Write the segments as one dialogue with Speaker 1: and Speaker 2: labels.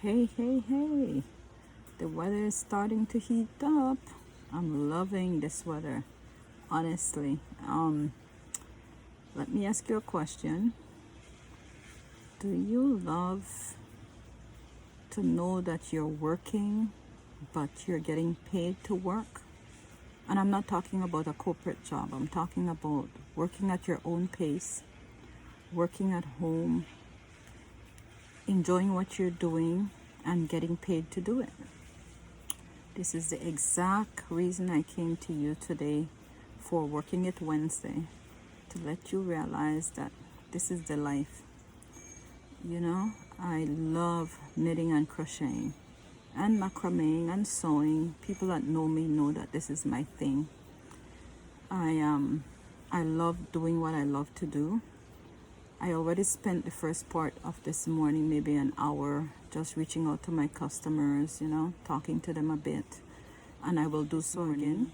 Speaker 1: Hey, hey, hey. The weather is starting to heat up. I'm loving this weather, honestly. Let me ask you a question. Do you love to know that you're working, but you're getting paid to work? And I'm not talking about a corporate job. I'm talking about working at your own pace, working at home, enjoying what you're doing, and getting paid to do it. This is the exact reason I came to you today for Working It Wednesday, to let you realize that this is the life. You know, I love knitting and crocheting and macrameing and sewing. People that know me know that this is my thing. I love doing what I love to do. I already spent the first part of this morning, maybe an hour, just reaching out to my customers, talking to them a bit. And I will do so again.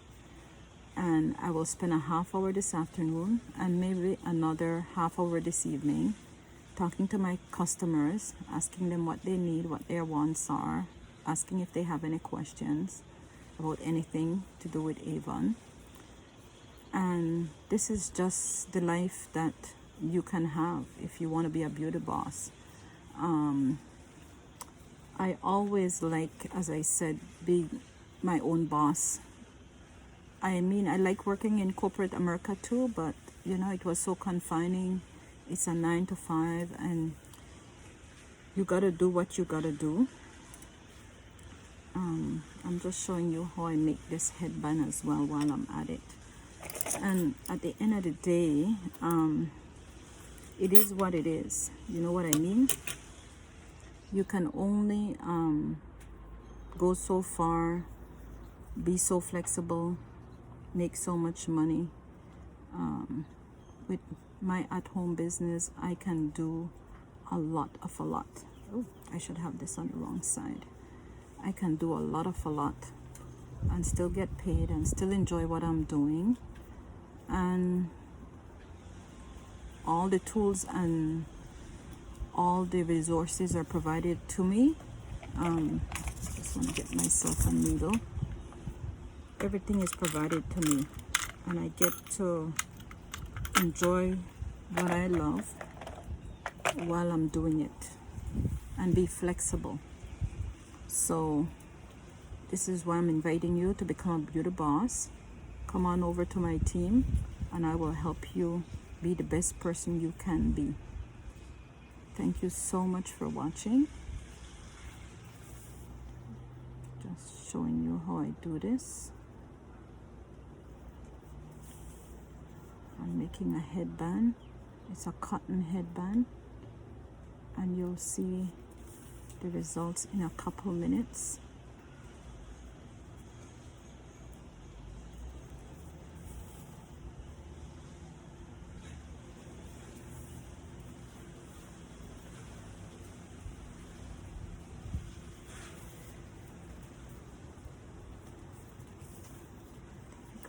Speaker 1: And I will spend a half hour this afternoon and maybe another half hour this evening talking to my customers, asking them what they need, what their wants are, asking if they have any questions about anything to do with Avon. And this is just the life that you can have if you want to be a beauty boss. I always like, as I said, being my own boss. I mean, I like working in corporate America too, but it was so confining. It's a 9 to 5 and you gotta do what you gotta do. I'm just showing you how I make this headband as well while I'm at it. And at the end of the day, it is what it is. You know what I mean? You can only go so far, be so flexible, make so much money. With my at-home business, I can do a lot. Oh, I should have this on the wrong side. I can do a lot and still get paid and still enjoy what I'm doing. And all the tools and all the resources are provided to me. Just want to get myself a needle. Everything is provided to me, and I get to enjoy what I love while I'm doing it and be flexible. So this is why I'm inviting you to become a beauty boss. Come on over to my team and I will help you be the best person you can be. Thank you so much for watching. Just showing you how I do this. I'm making a headband. It's a cotton headband, and you'll see the results in a couple minutes.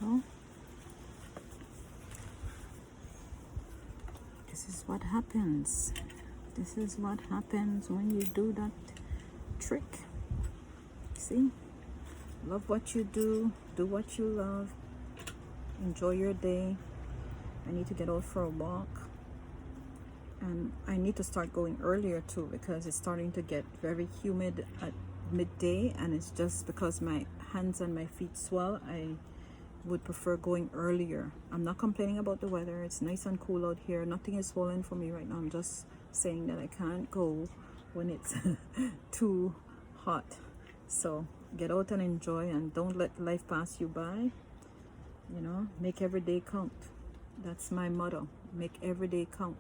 Speaker 1: There you go. This is what happens. This is what happens when you do that trick. See? Love what you do what you love, enjoy your day. I need to get out for a walk, and I need to start going earlier too, because it's starting to get very humid at midday, and it's just because my hands and my feet swell. I would prefer going earlier. I'm not complaining about the weather. It's nice and cool out here. Nothing is swollen for me right now. I'm just saying that I can't go when it's too hot. So get out and enjoy, and don't let life pass you by. Make every day count. That's my motto. Make every day count.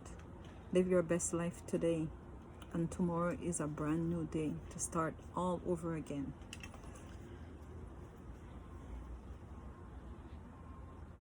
Speaker 1: Live your best life today, and tomorrow is a brand new day to start all over again.